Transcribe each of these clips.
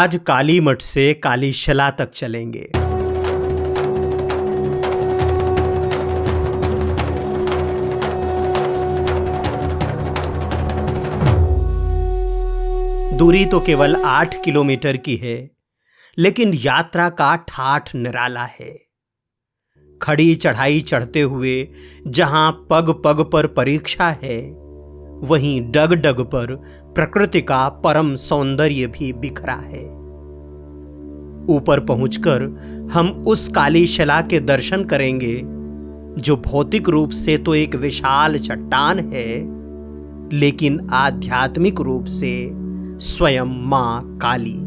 आज काली मठ से काली शिला तक चलेंगे। दूरी तो केवल 8 किलोमीटर की है, लेकिन यात्रा का ठाठ निराला है। खड़ी चढ़ाई चढ़ते हुए जहां पग पग पर परीक्षा है, वहीं डग डग पर प्रकृति का परम सौंदर्य भी बिखरा है। ऊपर पहुंचकर हम उस काली शिला के दर्शन करेंगे, जो भौतिक रूप से तो एक विशाल चट्टान है, लेकिन आध्यात्मिक रूप से स्वयं मां काली,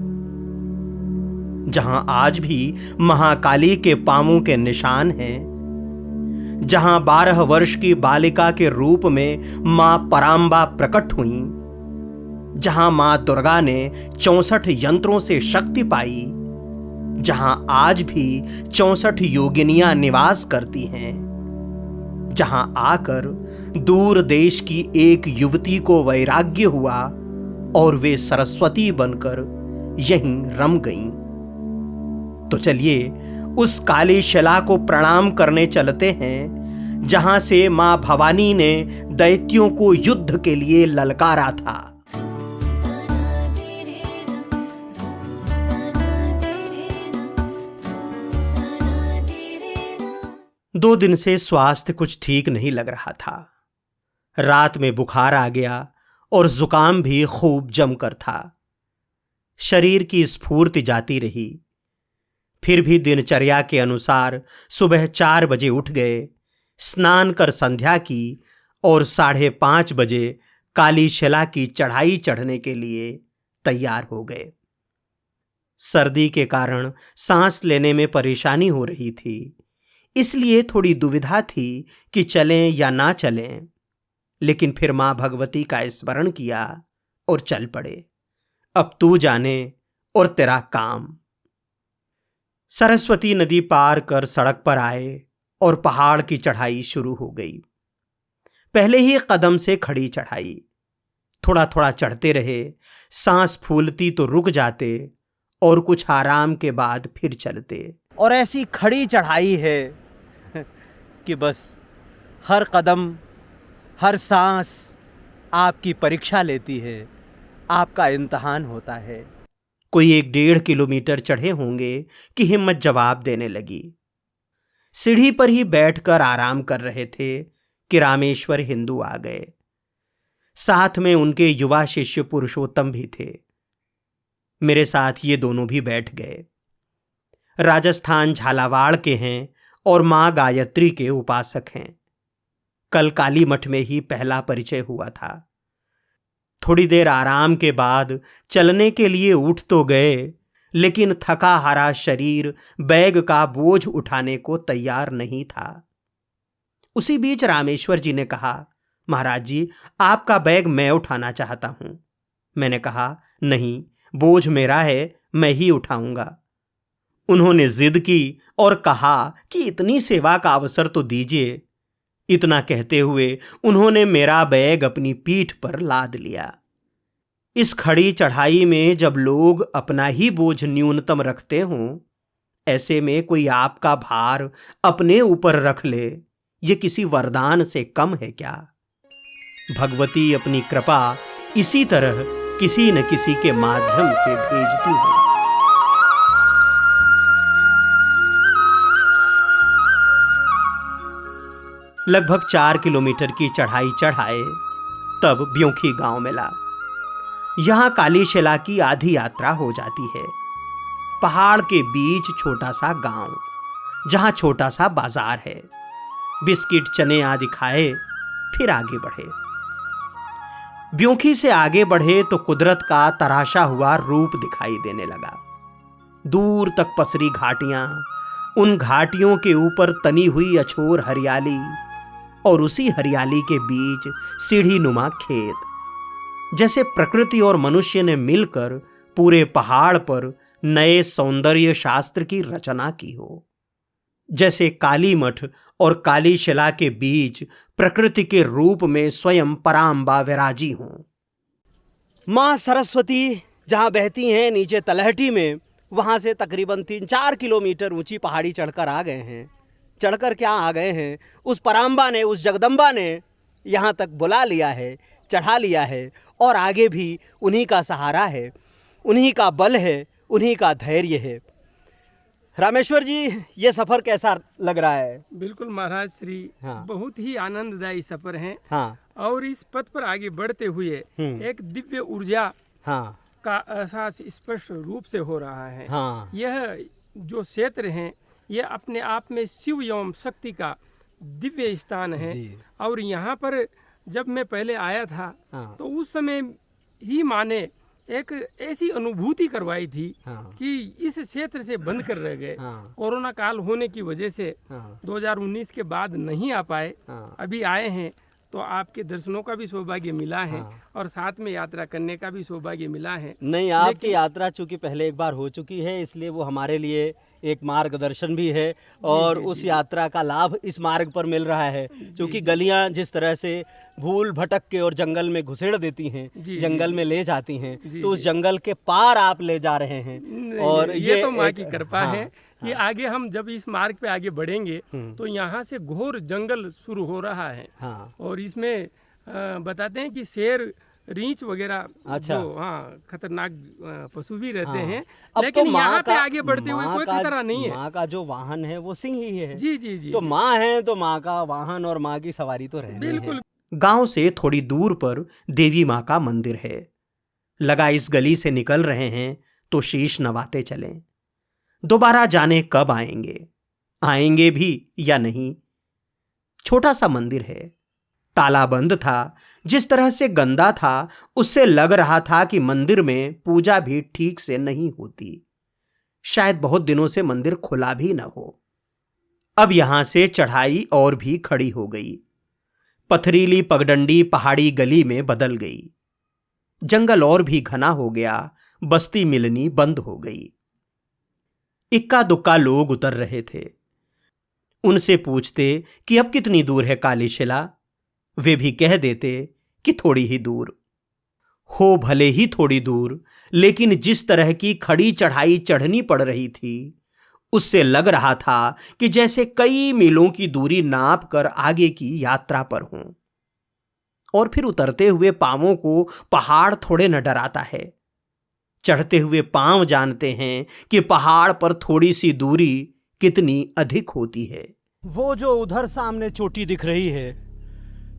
जहां आज भी महाकाली के पांवों के निशान हैं, जहां 12 वर्ष की बालिका के रूप में मां परांबा प्रकट हुई, जहां मां दुर्गा ने 64 यंत्रों से शक्ति पाई, जहां आज भी 64 योगिनियां निवास करती हैं, जहां आकर दूर देश की एक युवती को वैराग्य हुआ और वे सरस्वती बनकर यहीं रम गईं। तो चलिए उस काली शिला को प्रणाम करने चलते हैं, जहां से मां भवानी ने दैत्यों को युद्ध के लिए ललकारा था। दो दिन से स्वास्थ्य कुछ ठीक नहीं लग रहा था। रात में बुखार आ गया और जुकाम भी खूब जमकर था। शरीर की स्फूर्ति जाती रही। फिर भी दिनचर्या के अनुसार सुबह 4 बजे उठ गए, स्नान कर संध्या की और 5:30 बजे काली शिला की चढ़ाई चढ़ने के लिए तैयार हो गए। सर्दी के कारण सांस लेने में परेशानी हो रही थी, इसलिए थोड़ी दुविधा थी कि चलें या ना चलें, लेकिन फिर मां भगवती का स्मरण किया और चल पड़े। अब तू जाने और तेरा काम। सरस्वती नदी पार कर सड़क पर आए और पहाड़ की चढ़ाई शुरू हो गई। पहले ही कदम से खड़ी चढ़ाई, थोड़ा थोड़ा चढ़ते रहे। सांस फूलती तो रुक जाते और कुछ आराम के बाद फिर चलते। और ऐसी खड़ी चढ़ाई है कि बस हर कदम, हर सांस आपकी परीक्षा लेती है, आपका इम्तिहान होता है। कोई 1-1.5 किलोमीटर चढ़े होंगे कि हिम्मत जवाब देने लगी। सीढ़ी पर ही बैठकर आराम कर रहे थे कि रामेश्वर हिंदू आ गए। साथ में उनके युवा शिष्य पुरुषोत्तम भी थे। मेरे साथ ये दोनों भी बैठ गए। राजस्थान झालावाड़ के हैं और मां गायत्री के उपासक हैं। कल काली मठ में ही पहला परिचय हुआ था। थोड़ी देर आराम के बाद चलने के लिए उठ तो गए, लेकिन थका हारा शरीर बैग का बोझ उठाने को तैयार नहीं था। उसी बीच रामेश्वर जी ने कहा, महाराज जी, आपका बैग मैं उठाना चाहता हूं। मैंने कहा, नहीं, बोझ मेरा है, मैं ही उठाऊंगा। उन्होंने जिद की और कहा कि इतनी सेवा का अवसर तो दीजिए। इतना कहते हुए उन्होंने मेरा बैग अपनी पीठ पर लाद लिया। इस खड़ी चढ़ाई में जब लोग अपना ही बोझ न्यूनतम रखते हों, ऐसे में कोई आपका भार अपने ऊपर रख ले, ये किसी वरदान से कम है क्या? भगवती अपनी कृपा इसी तरह किसी न किसी के माध्यम से भेजती है। लगभग 4 किलोमीटर की चढ़ाई चढ़ाए, तब ब्योंखी गांव मिला। यहां काली शिला की आधी यात्रा हो जाती है। पहाड़ के बीच छोटा सा गांव, जहां छोटा सा बाजार है। बिस्किट, चने आदि खाए, फिर आगे बढ़े। ब्योंखी से आगे बढ़े तो कुदरत का तराशा हुआ रूप दिखाई देने लगा। दूर तक पसरी घाटियां, उन घाटियों के ऊपर तनी हुई अछोर हरियाली और उसी हरियाली के बीच सीढ़ी नुमा खेत, जैसे प्रकृति और मनुष्य ने मिलकर पूरे पहाड़ पर नए सौंदर्य शास्त्र की रचना की हो। जैसे काली मठ और काली शिला के बीच प्रकृति के रूप में स्वयं परांबा विराजी हों। मां सरस्वती जहाँ बहती हैं नीचे तलहटी में, वहाँ से तकरीबन 3-4 किलोमीटर ऊंची पहाड़ी चढ़कर आ गए हैं। चढ़कर क्या आ गए हैं, उस पराम्बा ने, उस जगदम्बा ने यहाँ तक बुला लिया है, चढ़ा लिया है, और आगे भी उन्हीं का सहारा है, उन्हीं का बल है, उन्हीं का धैर्य है। रामेश्वर जी, ये सफ़र कैसा लग रहा है? बिल्कुल महाराज श्री, हाँ। बहुत ही आनंददायी सफर है। हाँ। और इस पथ पर आगे बढ़ते हुए एक दिव्य ऊर्जा हाँ। का एहसास स्पष्ट रूप से हो रहा है। हाँ। यह जो क्षेत्र है, यह अपने आप में शिव एवं शक्ति का दिव्य स्थान है। और यहाँ पर जब मैं पहले आया था, तो उस समय ही माने एक ऐसी अनुभूति करवाई थी कि इस क्षेत्र से बंद कर रह गए। कोरोना काल होने की वजह से 2019 के बाद नहीं आ पाए। अभी आए हैं तो आपके दर्शनों का भी सौभाग्य मिला है, और साथ में यात्रा करने का भी सौभाग्य मिला है। नहीं, आपकी यात्रा चूंकि पहले एक बार हो चुकी है, इसलिए वो हमारे लिए एक मार्गदर्शन भी है, और उस यात्रा का लाभ इस मार्ग पर मिल रहा है। क्योंकि गलियां जिस तरह से भूल भटक के और जंगल में घुसेड़ देती हैं, जंगल में ले जाती हैं, तो उस जंगल के पार आप ले जा रहे हैं। और ये तो माँ की कृपा है कि आगे हम जब इस मार्ग पे आगे बढ़ेंगे तो यहाँ से घोर जंगल शुरू हो रहा है। और इसमें बताते हैं कि शेर, रींछ वगैरह, जो खतरनाक पशु भी रहते हैं, लेकिन तो यहाँ पे आगे बढ़ते हुए कोई खतरा नहीं है। माँ का जो वाहन है वो सिंह ही है। जी जी जी। तो माँ है तो माँ का वाहन और माँ की सवारी तो रहनी है। बिल्कुल। गांव से थोड़ी दूर पर देवी माँ का मंदिर है। लगा इस गली से निकल रहे हैं तो शीश नवाते चलें। दोबारा जाने कब आएंगे भी या नहीं। छोटा सा मंदिर है, ताला बंद था। जिस तरह से गंदा था, उससे लग रहा था कि मंदिर में पूजा भी ठीक से नहीं होती। शायद बहुत दिनों से मंदिर खुला भी न हो। अब यहां से चढ़ाई और भी खड़ी हो गई। पथरीली पगडंडी पहाड़ी गली में बदल गई। जंगल और भी घना हो गया। बस्ती मिलनी बंद हो गई। इक्का दुक्का लोग उतर रहे थे। उनसे पूछते कि अब कितनी दूर है काली शिला, वे भी कह देते कि थोड़ी ही दूर हो। भले ही थोड़ी दूर, लेकिन जिस तरह की खड़ी चढ़ाई चढ़नी पड़ रही थी, उससे लग रहा था कि जैसे कई मीलों की दूरी नाप कर आगे की यात्रा पर हों। और फिर उतरते हुए पांवों को पहाड़ थोड़े न डराता है। चढ़ते हुए पांव जानते हैं कि पहाड़ पर थोड़ी सी दूरी कितनी अधिक होती है। वो जो उधर सामने चोटी दिख रही है,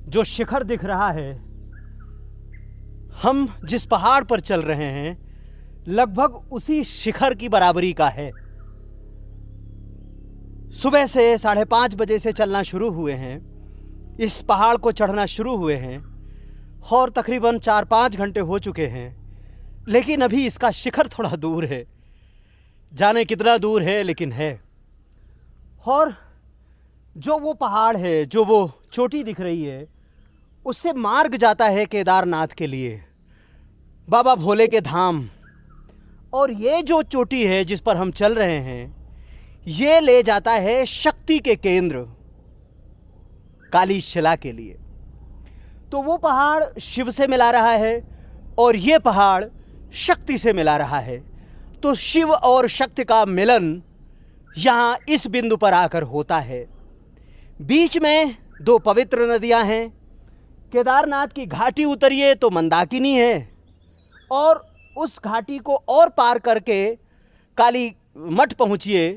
जो शिखर दिख रहा है, हम जिस पहाड़ पर चल रहे हैं, लगभग उसी शिखर की बराबरी का है। सुबह से 5:30 बजे से चलना शुरू हुए हैं। इस पहाड़ को चढ़ना शुरू हुए हैं और तकरीबन 4-5 घंटे हो चुके हैं, लेकिन अभी इसका शिखर थोड़ा दूर है। जाने कितना दूर है, लेकिन है। और जो वो पहाड़ है, जो वो चोटी दिख रही है, उससे मार्ग जाता है केदारनाथ के लिए, बाबा भोले के धाम। और ये जो चोटी है जिस पर हम चल रहे हैं, ये ले जाता है शक्ति के केंद्र काली शिला के लिए। तो वो पहाड़ शिव से मिला रहा है और ये पहाड़ शक्ति से मिला रहा है। तो शिव और शक्ति का मिलन यहाँ इस बिंदु पर आकर होता है। बीच में 2 पवित्र नदियाँ हैं। केदारनाथ की घाटी उतरिए तो मंदाकिनी है, और उस घाटी को और पार करके काली मठ पहुँचिए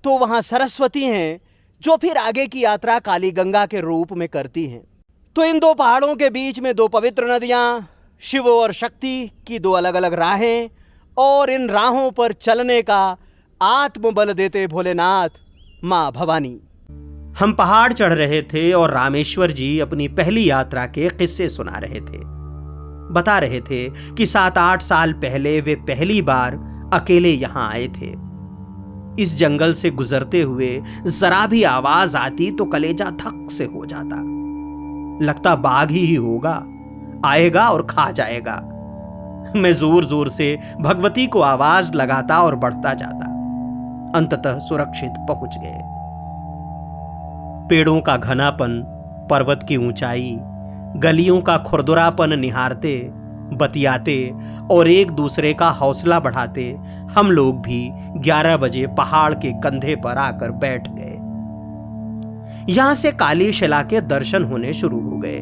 तो वहाँ सरस्वती हैं, जो फिर आगे की यात्रा काली गंगा के रूप में करती हैं। तो इन 2 पहाड़ों के बीच में 2 पवित्र नदियाँ, शिव और शक्ति की 2 अलग अलग राहें, और इन राहों पर चलने का आत्मबल देते भोलेनाथ माँ भवानी। हम पहाड़ चढ़ रहे थे और रामेश्वर जी अपनी पहली यात्रा के किस्से सुना रहे थे। बता रहे थे कि 7-8 साल पहले वे पहली बार अकेले यहाँ आए थे। इस जंगल से गुजरते हुए जरा भी आवाज आती तो कलेजा धक से हो जाता। लगता बाघ ही होगा, आएगा और खा जाएगा। मैं जोर जोर से भगवती को आवाज लगाता और बढ़ता जाता। अंततः सुरक्षित पहुंच गए। पेड़ों का घनापन, पर्वत की ऊंचाई, गलियों का खुरदुरापन निहारते बतियाते और एक दूसरे का हौसला बढ़ाते हम लोग भी 11 बजे पहाड़ के कंधे पर आकर बैठ गए। यहां से काली शिला के दर्शन होने शुरू हो गए।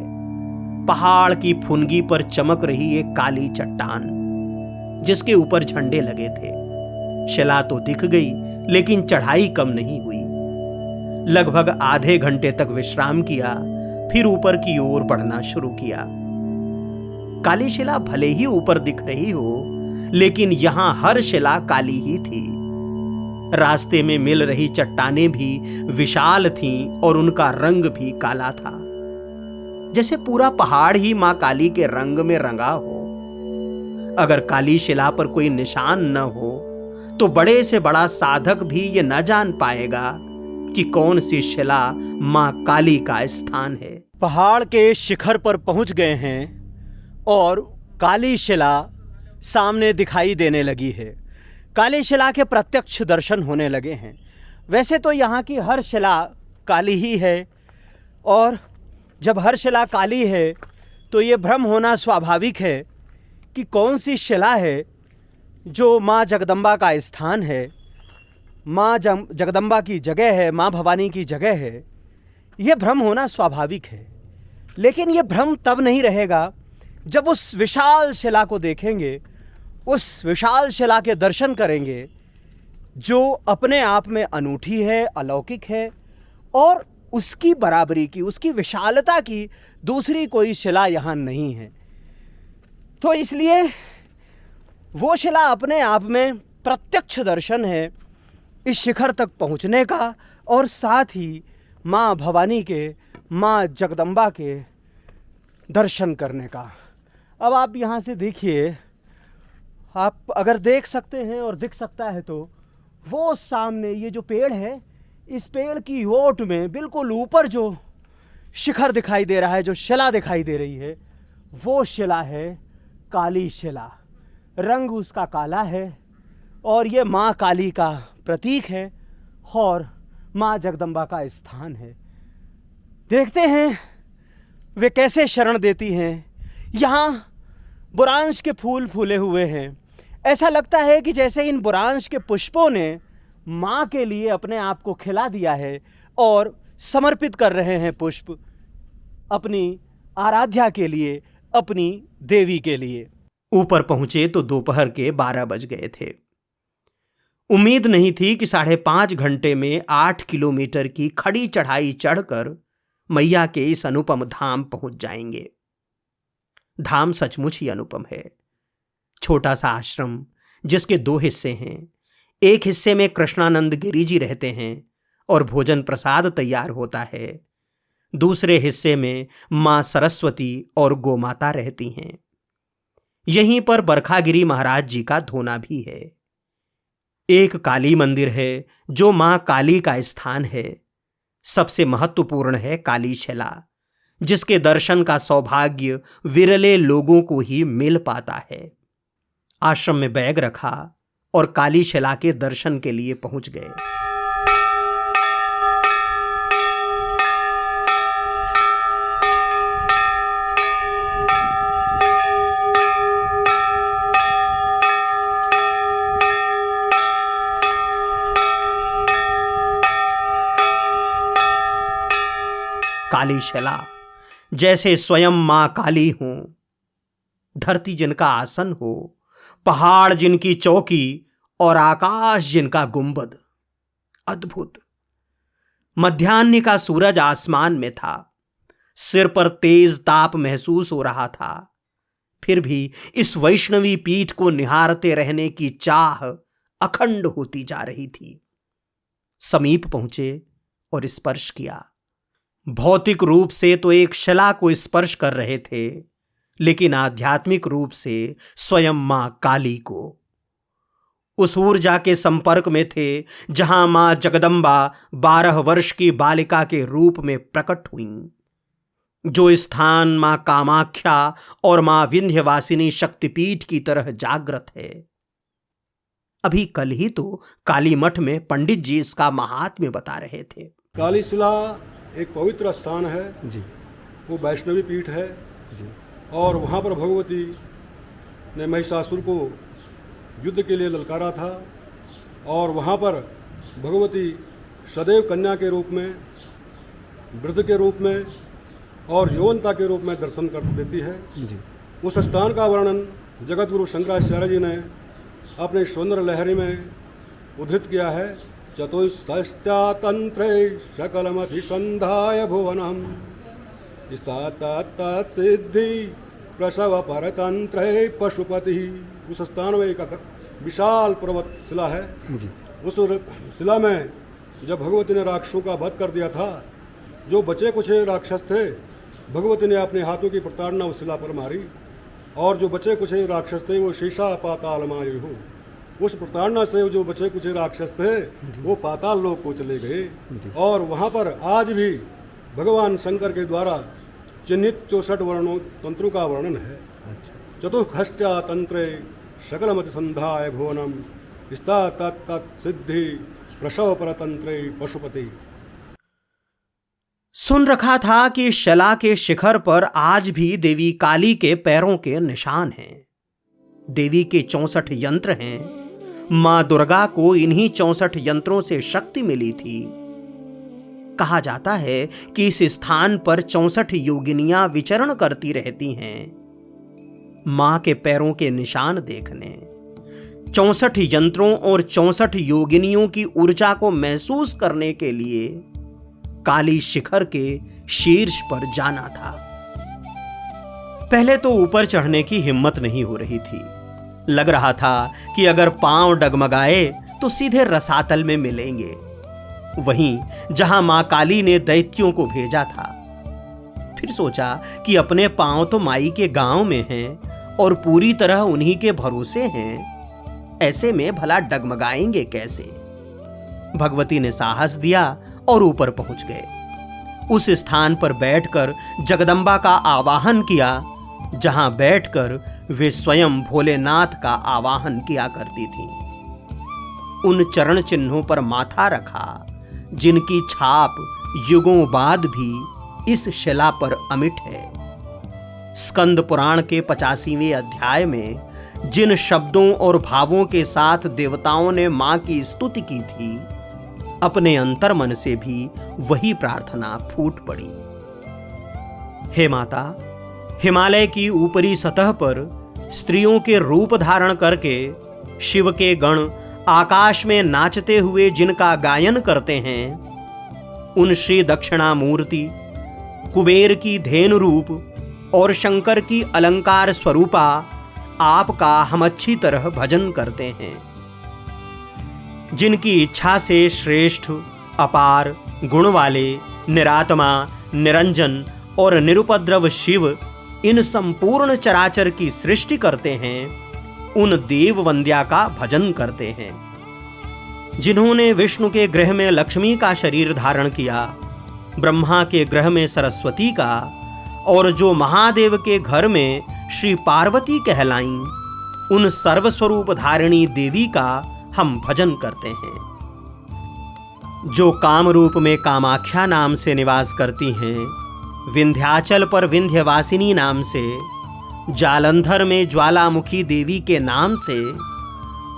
पहाड़ की फुनगी पर चमक रही एक काली चट्टान जिसके ऊपर झंडे लगे थे। शिला तो दिख गई लेकिन चढ़ाई कम नहीं हुई। लगभग आधे घंटे तक विश्राम किया, फिर ऊपर की ओर बढ़ना शुरू किया। काली शिला भले ही ऊपर दिख रही हो, लेकिन यहां हर शिला काली ही थी। रास्ते में मिल रही चट्टानें भी विशाल थीं और उनका रंग भी काला था, जैसे पूरा पहाड़ ही मां काली के रंग में रंगा हो। अगर काली शिला पर कोई निशान न हो तो बड़े से बड़ा साधक भी ये न जान पाएगा कि कौन सी शिला मां काली का स्थान है। पहाड़ के शिखर पर पहुंच गए हैं और काली शिला सामने दिखाई देने लगी है। काली शिला के प्रत्यक्ष दर्शन होने लगे हैं। वैसे तो यहाँ की हर शिला काली ही है, और जब हर शिला काली है तो ये भ्रम होना स्वाभाविक है कि कौन सी शिला है जो माँ जगदम्बा का स्थान है, माँ जगदम्बा की जगह है, माँ भवानी की जगह है। ये भ्रम होना स्वाभाविक है, लेकिन ये भ्रम तब नहीं रहेगा जब उस विशाल शिला को देखेंगे, उस विशाल शिला के दर्शन करेंगे जो अपने आप में अनूठी है, अलौकिक है, और उसकी बराबरी की, उसकी विशालता की दूसरी कोई शिला यहाँ नहीं है। तो इसलिए वो शिला अपने आप में प्रत्यक्ष दर्शन है इस शिखर तक पहुँचने का, और साथ ही माँ भवानी के, माँ जगदम्बा के दर्शन करने का। अब आप यहाँ से देखिए, आप अगर देख सकते हैं और दिख सकता है तो वो सामने ये जो पेड़ है, इस पेड़ की ओट में बिल्कुल ऊपर जो शिखर दिखाई दे रहा है, जो शिला दिखाई दे रही है, वो शिला है काली शिला। रंग उसका काला है और ये माँ काली का प्रतीक है और माँ जगदम्बा का स्थान है। देखते हैं वे कैसे शरण देती हैं। यहाँ बुरांश के फूल फूले हुए हैं। ऐसा लगता है कि जैसे इन बुरांश के पुष्पों ने माँ के लिए अपने आप को खिला दिया है और समर्पित कर रहे हैं पुष्प अपनी आराध्या के लिए, अपनी देवी के लिए। ऊपर पहुंचे तो दोपहर के 12 बज गए थे। उम्मीद नहीं थी कि 5.5 घंटे में 8 किलोमीटर की खड़ी चढ़ाई चढ़कर मैया के इस अनुपम धाम पहुंच जाएंगे। धाम सचमुच ही अनुपम है। छोटा सा आश्रम जिसके 2 हिस्से हैं। एक हिस्से में कृष्णानंद गिरी जी रहते हैं और भोजन प्रसाद तैयार होता है। दूसरे हिस्से में मां सरस्वती और गोमाता रहती हैं। यहीं पर बरखागिरी महाराज जी का धोना भी है। एक काली मंदिर है जो मां काली का स्थान है। सबसे महत्वपूर्ण है काली शिला, जिसके दर्शन का सौभाग्य विरले लोगों को ही मिल पाता है। आश्रम में बैग रखा और काली शिला के दर्शन के लिए पहुंच गए। काली शिला जैसे स्वयं मां काली हो, धरती जिनका आसन हो, पहाड़ जिनकी चौकी और आकाश जिनका गुंबद। अद्भुत। मध्याह्न का सूरज आसमान में था। सिर पर तेज ताप महसूस हो रहा था। फिर भी इस वैष्णवी पीठ को निहारते रहने की चाह अखंड होती जा रही थी। समीप पहुंचे और स्पर्श किया। भौतिक रूप से तो एक शिला को स्पर्श कर रहे थे, लेकिन आध्यात्मिक रूप से स्वयं मां काली को। उस ऊर्जा के संपर्क में थे जहां मां जगदम्बा 12 वर्ष की बालिका के रूप में प्रकट हुईं। जो स्थान मां कामाख्या और मां विंध्यवासिनी शक्तिपीठ की तरह जागृत है। अभी कल ही तो काली मठ में पंडित जी इसका महात्म्य बता रहे थे। काली शिला एक पवित्र स्थान है जी। वो वैष्णवी पीठ है जी। और वहाँ पर भगवती ने महिषासुर को युद्ध के लिए ललकारा था और वहाँ पर भगवती सदैव कन्या के रूप में, वृद्ध के रूप में और यौवनता के रूप में दर्शन कर देती है जी। उस स्थान का वर्णन जगत गुरु शंकराचार्य जी ने अपने सौंदर्य लहरी में उद्धृत किया है। चतुष्षष्ट्यातंत्रे सकलमधिसंधाय भुवनम सिद्धि प्रसव परतंत्रे पशुपति। उस स्थान में एक विशाल पर्वत शिला है जी। उस शिला में जब भगवती ने राक्षसों का वध कर दिया था, जो बचे कुछ राक्षस थे, भगवती ने अपने हाथों की प्रताड़ना उस शिला पर मारी और जो बचे कुछ राक्षस थे वो शीशा पाताल मायु हो। उस प्रताड़ना से जो बचे कुछ राक्षस थे वो पाताल लोक को चले गए और वहाँ पर आज भी भगवान शंकर के द्वारा चिन्हित 64 वर्णों तंत्रों का वर्णन है। चतुष्षष्ट्या तंत्रे सकलमति संध्याय भुवनम सिद्धि प्रसव परतंत्रे पशुपति। सुन रखा था कि शला के शिखर पर आज भी देवी काली के पैरों के निशान हैं। देवी के 64 यंत्र हैं। मां दुर्गा को इन्हीं 64 यंत्रों से शक्ति मिली थी। कहा जाता है कि इस स्थान पर 64 योगिनियां विचरण करती रहती हैं मां के पैरों के निशान देखने। 64 यंत्रों और 64 योगिनियों की ऊर्जा को महसूस करने के लिए काली शिखर के शीर्ष पर जाना था। पहले तो ऊपर चढ़ने की हिम्मत नहीं हो रही थी। लग रहा था कि अगर पांव डगमगाए तो सीधे रसातल में मिलेंगे, वहीं जहां मां काली ने दैत्यों को भेजा था। फिर सोचा कि अपने पांव तो माई के गांव में हैं और पूरी तरह उन्हीं के भरोसे हैं, ऐसे में भला डगमगाएंगे कैसे। भगवती ने साहस दिया और ऊपर पहुंच गए। उस स्थान पर बैठकर जगदंबा का आवाहन किया जहां बैठकर वे स्वयं भोलेनाथ का आवाहन किया करती थीं। उन चरण चिन्हों पर माथा रखा जिनकी छाप युगों बाद भी इस शिला पर अमिट है। स्कंद पुराण के 85वें अध्याय में जिन शब्दों और भावों के साथ देवताओं ने मां की स्तुति की थी, अपने अंतर्मन से भी वही प्रार्थना फूट पड़ी। हे माता, हिमालय की ऊपरी सतह पर स्त्रियों के रूप धारण करके शिव के गण आकाश में नाचते हुए जिनका गायन करते हैं, उन श्री दक्षिणामूर्ति, कुबेर की धेनु रूप और शंकर की अलंकार स्वरूपा आपका हम अच्छी तरह भजन करते हैं। जिनकी इच्छा से श्रेष्ठ, अपार, गुण वाले, निरात्मा, निरंजन और निरुपद्रव शिव इन संपूर्ण चराचर की सृष्टि करते हैं, उन देव वंद्या का भजन करते हैं। जिन्होंने विष्णु के गृह में लक्ष्मी का शरीर धारण किया, ब्रह्मा के गृह में सरस्वती का और जो महादेव के घर में श्री पार्वती कहलाईं, उन सर्वस्वरूप धारिणी देवी का हम भजन करते हैं। जो काम रूप में कामाख्या नाम से निवास करती हैं, विंध्याचल पर विंध्यवासिनी नाम से, जालंधर में ज्वालामुखी देवी के नाम से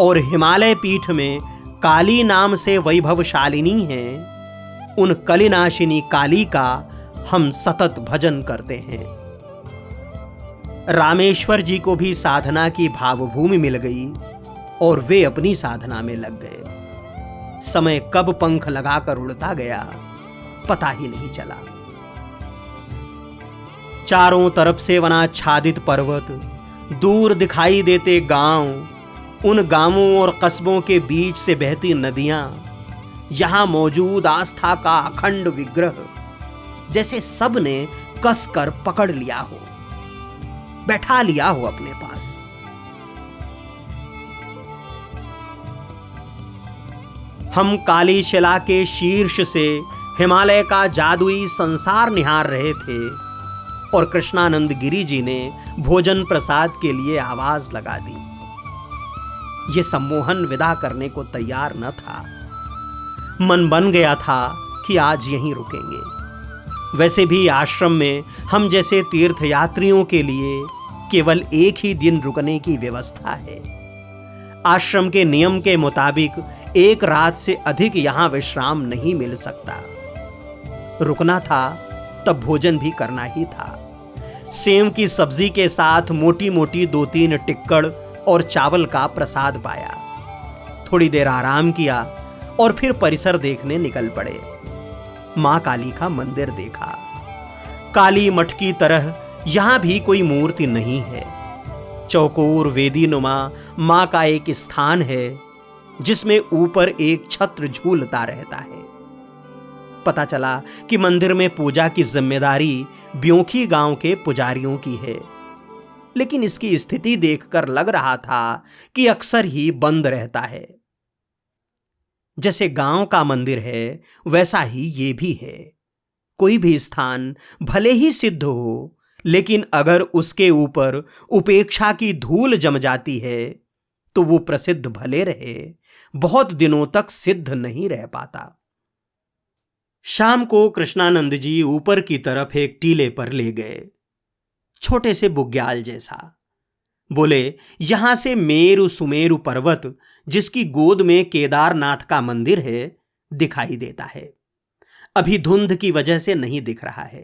और हिमालय पीठ में काली नाम से वैभवशालिनी हैं, उन कलिनाशिनी काली का हम सतत भजन करते हैं। रामेश्वर जी को भी साधना की भावभूमि मिल गई और वे अपनी साधना में लग गए। समय कब पंख लगाकर उड़ता गया पता ही नहीं चला। चारों तरफ से वनाच्छादित पर्वत, दूर दिखाई देते गांव, उन गांवों और कस्बों के बीच से बहती नदियां, यहां मौजूद आस्था का अखंड विग्रह, जैसे सब ने कसकर पकड़ लिया हो, बैठा लिया हो अपने पास। हम काली शिला के शीर्ष से हिमालय का जादुई संसार निहार रहे थे और कृष्णानंद गिरी जी ने भोजन प्रसाद के लिए आवाज लगा दी। ये सम्मोहन विदा करने को तैयार न था। मन बन गया था कि आज यहीं रुकेंगे। वैसे भी आश्रम में हम जैसे तीर्थयात्रियों के लिए केवल एक ही दिन रुकने की व्यवस्था है। आश्रम के नियम के मुताबिक एक रात से अधिक यहां विश्राम नहीं मिल सकता। रुकना था तब भोजन भी करना ही था। सेव की सब्जी के साथ मोटी मोटी 2-3 टिक्कड़ और चावल का प्रसाद पाया। थोड़ी देर आराम किया और फिर परिसर देखने निकल पड़े। मां काली का मंदिर देखा। काली मठ की तरह यहां भी कोई मूर्ति नहीं है। चौकोर वेदी नुमा मां का एक स्थान है जिसमें ऊपर एक छत्र झूलता रहता है। पता चला कि मंदिर में पूजा की जिम्मेदारी ब्योंखी गांव के पुजारियों की है, लेकिन इसकी स्थिति देखकर लग रहा था कि अक्सर ही बंद रहता है। जैसे गांव का मंदिर है वैसा ही ये भी है। कोई भी स्थान भले ही सिद्ध हो, लेकिन अगर उसके ऊपर उपेक्षा की धूल जम जाती है तो वो प्रसिद्ध भले रहे, बहुत दिनों तक सिद्ध नहीं रह पाता। शाम को कृष्णानंद जी ऊपर की तरफ एक टीले पर ले गए, छोटे से बुग्याल जैसा। बोले, यहां से मेरु सुमेरु पर्वत, जिसकी गोद में केदारनाथ का मंदिर है, दिखाई देता है। अभी धुंध की वजह से नहीं दिख रहा है।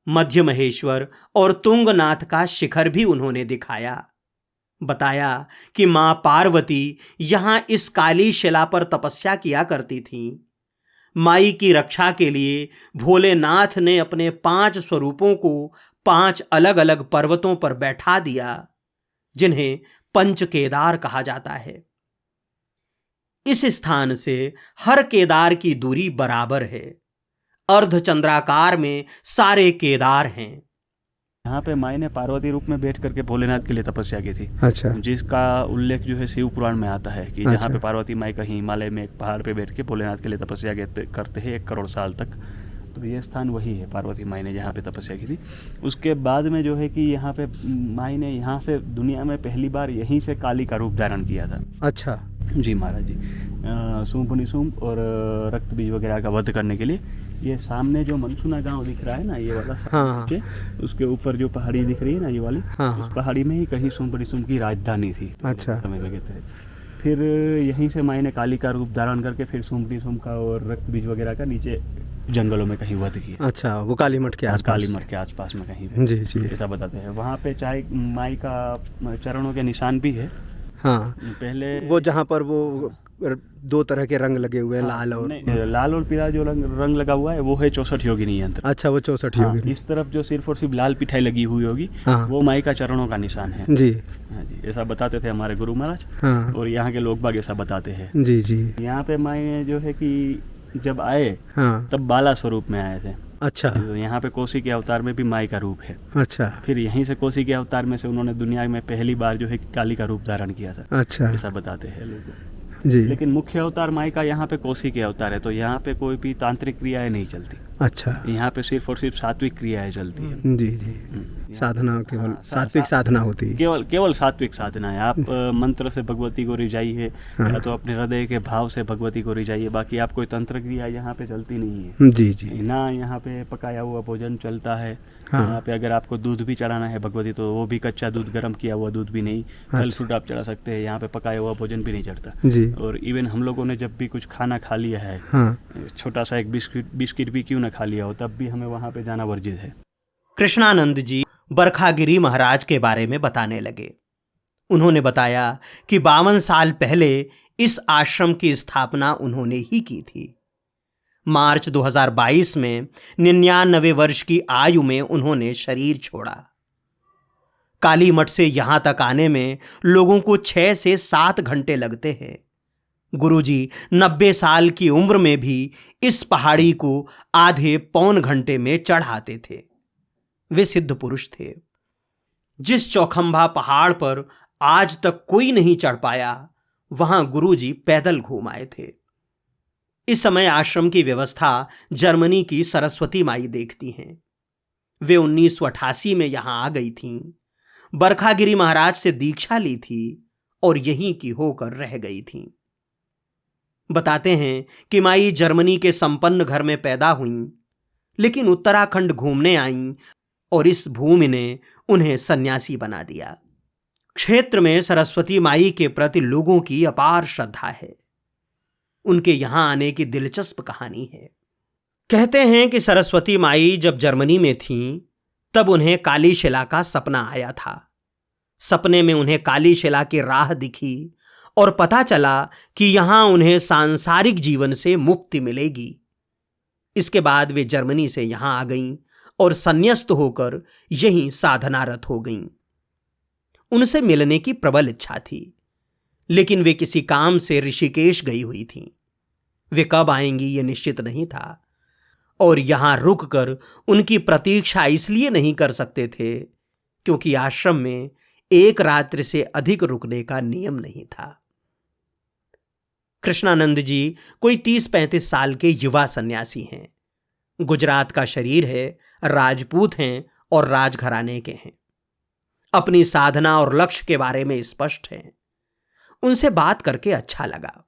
मध्य महेश्वर और तुंगनाथ का शिखर भी उन्होंने दिखाया। बताया कि मां पार्वती यहां इस काली शिला पर तपस्या किया करती थीं। माई की रक्षा के लिए भोलेनाथ ने अपने 5 स्वरूपों को 5 अलग अलग पर्वतों पर बैठा दिया, जिन्हें पंच केदार कहा जाता है। इस स्थान से हर केदार की दूरी बराबर है। अर्धचंद्राकार में सारे केदार हैं। यहाँ पे माई ने पार्वती रूप में बैठ करके भोलेनाथ के लिए तपस्या की थी। अच्छा। जिसका उल्लेख जो है शिव पुराण में आता है कि अच्छा। जहाँ पे पार्वती माई कहीं हिमालय में एक पहाड़ पे बैठ के भोलेनाथ के लिए तपस्या करते हैं 1 करोड़ साल तक। तो ये स्थान वही है, पार्वती माई ने जहाँ पे तपस्या की थी। उसके बाद में जो है कि यहाँ पे माई ने यहाँ से दुनिया में पहली बार यहीं से काली का रूप धारण किया था। अच्छा जी महाराज जी, सूंप निसूंप और रक्त बीज वगैरह का वध करने के लिए। ये सामने जो मनसुना गांव दिख रहा है ना, ये वाला हाँ। उसके ऊपर जो पहाड़ी दिख रही है ना, ये वाली, हाँ। उस पहाड़ी में ही कहीं सूंप निसूंप की राजधानी थी। अच्छा। समय में कहते हैं। फिर यहीं से माई ने काली का रूप धारण करके फिर सूंप निसूंप का और रक्त बीज वगैरह का नीचे जंगलों में कहीं वध किया। अच्छा, वो काली मठ के आसपास? काली मठ के आसपास में कहीं। जी जी, ऐसा बताते हैं। वहाँ पे चाहे माई का चरणों के निशान भी है। हाँ, पहले वो जहाँ पर वो 2 तरह के रंग लगे हुए हैं, लाल और लाल और पीला जो रंग लगा हुआ है वो है 64 योगिनी यंत्र। अच्छा, वो 64 योगिनी। इस तरफ जो सिर्फ और सिर्फ लाल पिठाई लगी हुई होगी, वो माई का चरणों का निशान है। जी हाँ जी, ऐसा बताते थे हमारे गुरु महाराज। हाँ। और यहाँ के लोग बाग ऐसा बताते हैं। जी जी। यहाँ पे माई जो है कि जब आए तब बाला स्वरूप में आए थे। अच्छा। तो यहाँ पे कोसी के अवतार में भी माई का रूप है। अच्छा। फिर यहीं से कोसी के अवतार में से उन्होंने दुनिया में पहली बार जो है काली का रूप धारण किया था। अच्छा। ऐसा बताते हैं लोग जी। लेकिन मुख्य अवतार माई का यहाँ पे कोसी के अवतार है, तो यहाँ पे कोई भी तांत्रिक क्रियाएं नहीं चलती। अच्छा। यहाँ पे सिर्फ और सिर्फ सात्विक क्रियाएं चलती है। जी जी, साधना केवल सात्विक साधना होती है। केवल सात्विक साधना है। आप मंत्र से भगवती को रिझाइए या तो अपने हृदय के भाव से भगवती को रिझाइए। बाकी आप कोई तंत्र क्रिया यहाँ पे चलती नहीं है। जी जी। ना यहाँ पे पकाया हुआ भोजन चलता है। हाँ। यहाँ पे अगर आपको दूध भी चढ़ाना है भगवती, तो वो भी कच्चा दूध, गर्म किया हुआ दूध भी नहीं। फल फ्रूट आप चढ़ा सकते हैं। यहाँ पे पकाया हुआ भोजन भी नहीं चढ़ता जी। और इवन हम लोगों ने जब भी कुछ खाना खा लिया है, छोटा सा एक बिस्किट भी क्यों ना खा लिया हो, तब भी हमें वहाँ पे जाना वर्जित है। कृष्णानंद जी बरखागिरी महाराज के बारे में बताने लगे। उन्होंने बताया कि 52 साल पहले इस आश्रम की स्थापना उन्होंने ही की थी। मार्च 2022 में 99 वर्ष की आयु में उन्होंने शरीर छोड़ा। काली मठ से यहां तक आने में लोगों को 6 से 7 घंटे लगते हैं। गुरुजी 90 साल की उम्र में भी इस पहाड़ी को आधे पौन घंटे में चढ़ाते थे। वे सिद्ध पुरुष थे। जिस चौखंबा पहाड़ पर आज तक कोई नहीं चढ़ पाया, वहां गुरुजी पैदल घूम आए थे। इस समय आश्रम की व्यवस्था जर्मनी की सरस्वती माई देखती हैं। वे 1988 में यहां आ गई थीं। बरखागिरी महाराज से दीक्षा ली थी और यहीं की होकर रह गई थीं। बताते हैं कि माई जर्मनी के संपन्न घर में पैदा हुईं, लेकिन उत्तराखंड घूमने आईं और इस भूमि ने उन्हें सन्यासी बना दिया। क्षेत्र में सरस्वती माई के प्रति लोगों की अपार श्रद्धा है। उनके यहां आने की दिलचस्प कहानी है। कहते हैं कि सरस्वती माई जब जर्मनी में थीं, तब उन्हें काली शिला का सपना आया था। सपने में उन्हें काली शिला की राह दिखी और पता चला कि यहां उन्हें सांसारिक जीवन से मुक्ति मिलेगी। इसके बाद वे जर्मनी से यहां आ गईं और संन्यस्त होकर यहीं साधनारत हो गईं। उनसे मिलने की प्रबल इच्छा थी, लेकिन वे किसी काम से ऋषिकेश गई हुई थीं। वे कब आएंगी ये निश्चित नहीं था, और यहां रुककर उनकी प्रतीक्षा इसलिए नहीं कर सकते थे क्योंकि आश्रम में एक रात्रि से अधिक रुकने का नियम नहीं था। कृष्णानंद जी कोई 30-35 साल के युवा सन्यासी हैं। गुजरात का शरीर है, राजपूत हैं और राजघराने के हैं। अपनी साधना और लक्ष्य के बारे में स्पष्ट हैं। उनसे बात करके अच्छा लगा।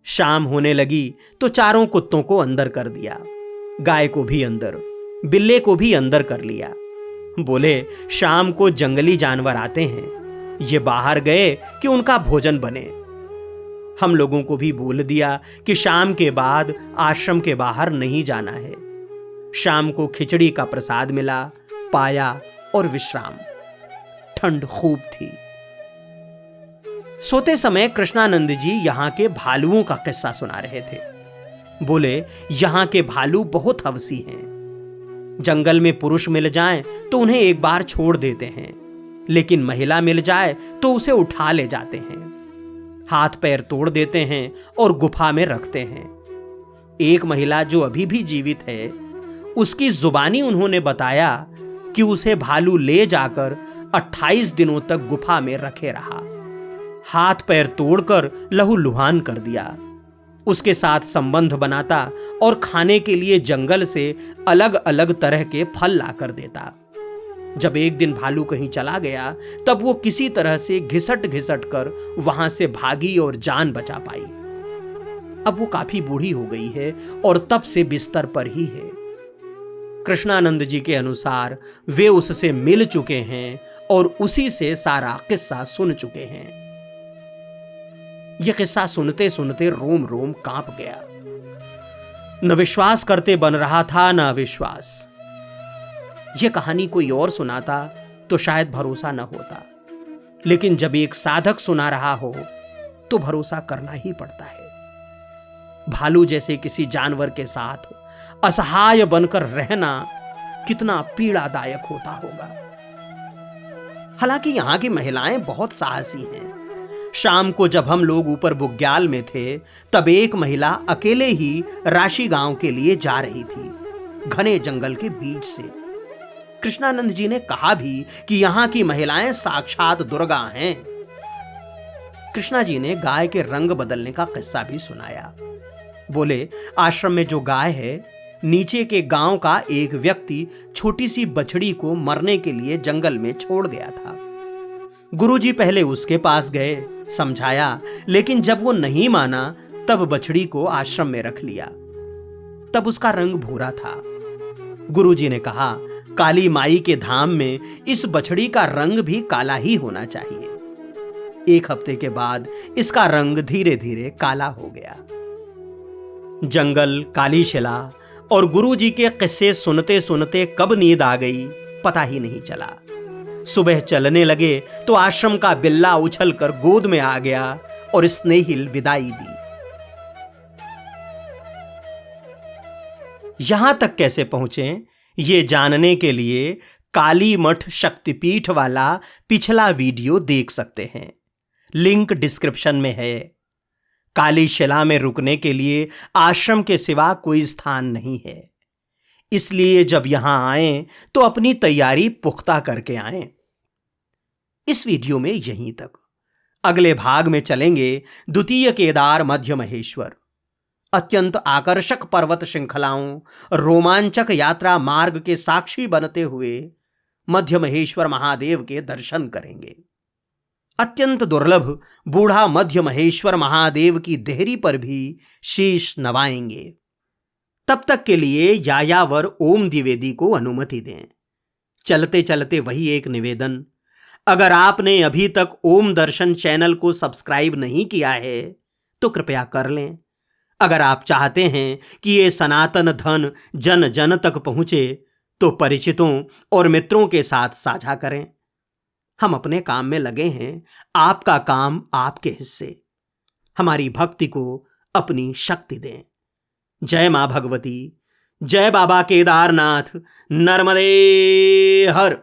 शाम होने लगी तो चारों कुत्तों को अंदर कर दिया, गाय को भी अंदर, बिल्ले को भी अंदर कर लिया। बोले, शाम को जंगली जानवर आते हैं, ये बाहर गए कि उनका भोजन बने। हम लोगों को भी बोल दिया कि शाम के बाद आश्रम के बाहर नहीं जाना है। शाम को खिचड़ी का प्रसाद मिला, पाया और विश्राम। ठंड खूब थी। सोते समय कृष्णानंद जी यहां के भालुओं का किस्सा सुना रहे थे। बोले, यहां के भालू बहुत हवसी हैं। जंगल में पुरुष मिल जाएं तो उन्हें एक बार छोड़ देते हैं, लेकिन महिला मिल जाए तो उसे उठा ले जाते हैं, हाथ पैर तोड़ देते हैं और गुफा में रखते हैं। एक महिला जो अभी भी जीवित है, उसकी जुबानी उन्होंने बताया कि उसे भालू ले जाकर 28 दिनों तक गुफा में रखे रहा, हाथ पैर तोड़कर लहूलुहान कर दिया, उसके साथ संबंध बनाता और खाने के लिए जंगल से अलग अलग तरह के फल लाकर देता। जब एक दिन भालू कहीं चला गया, तब वो किसी तरह से घिसट घिसट कर वहां से भागी और जान बचा पाई। अब वो काफी बूढ़ी हो गई है और तब से बिस्तर पर ही है। कृष्णानंद जी के अनुसार वे उससे मिल चुके हैं और उसी से सारा किस्सा सुन चुके हैं। यह किस्सा सुनते सुनते रोम रोम कांप गया। न विश्वास करते बन रहा था न अविश्वास। यह कहानी कोई और सुनाता तो शायद भरोसा न होता, लेकिन जब एक साधक सुना रहा हो तो भरोसा करना ही पड़ता है। भालू जैसे किसी जानवर के साथ असहाय बनकर रहना कितना पीड़ादायक होता होगा। हालांकि यहां की महिलाएं बहुत साहसी हैं। शाम को जब हम लोग ऊपर बुग्याल में थे, तब एक महिला अकेले ही राशि गांव के लिए जा रही थी, घने जंगल के बीच से। कृष्णानंद जी ने कहा भी कि यहां की महिलाएं साक्षात दुर्गा हैं। कृष्णा जी ने गाय के रंग बदलने का किस्सा भी सुनाया। बोले, आश्रम में जो गाय है, नीचे के गांव का एक व्यक्ति छोटी सी बछड़ी को मरने के लिए जंगल में छोड़ गया था। गुरुजी पहले उसके पास गए, समझाया, लेकिन जब वो नहीं माना तब बछड़ी को आश्रम में रख लिया। तब उसका रंग भूरा था। गुरुजी ने कहा, काली माई के धाम में इस बछड़ी का रंग भी काला ही होना चाहिए। 1 हफ्ते के बाद इसका रंग धीरे धीरे काला हो गया। जंगल, काली शिला और गुरुजी के किस्से सुनते सुनते कब नींद आ गई पता ही नहीं चला। सुबह चलने लगे तो आश्रम का बिल्ला उछलकर गोद में आ गया और स्नेहिल विदाई दी। यहां तक कैसे पहुंचे ये जानने के लिए काली मठ शक्तिपीठ वाला पिछला वीडियो देख सकते हैं, लिंक डिस्क्रिप्शन में है। काली शिला में रुकने के लिए आश्रम के सिवा कोई स्थान नहीं है, इसलिए जब यहां आएं तो अपनी तैयारी पुख्ता करके आएं। इस वीडियो में यहीं तक। अगले भाग में चलेंगे द्वितीय केदार मध्य महेश्वर। अत्यंत आकर्षक पर्वत श्रृंखलाओं, रोमांचक यात्रा मार्ग के साक्षी बनते हुए मध्य महेश्वर महादेव के दर्शन करेंगे। अत्यंत दुर्लभ बूढ़ा मध्य महेश्वर महादेव की देहरी पर भी शीश नवाएंगे। तब तक के लिए यायावर ओम द्विवेदी को अनुमति दें। चलते चलते वही एक निवेदन, अगर आपने अभी तक ओम दर्शन चैनल को सब्सक्राइब नहीं किया है तो कृपया कर लें। अगर आप चाहते हैं कि ये सनातन धन जन जन तक पहुंचे तो परिचितों और मित्रों के साथ साझा करें। हम अपने काम में लगे हैं, आपका काम आपके हिस्से। हमारी भक्ति को अपनी शक्ति दें। जय मां भगवती, जय बाबा केदारनाथ, नर्मदे हर।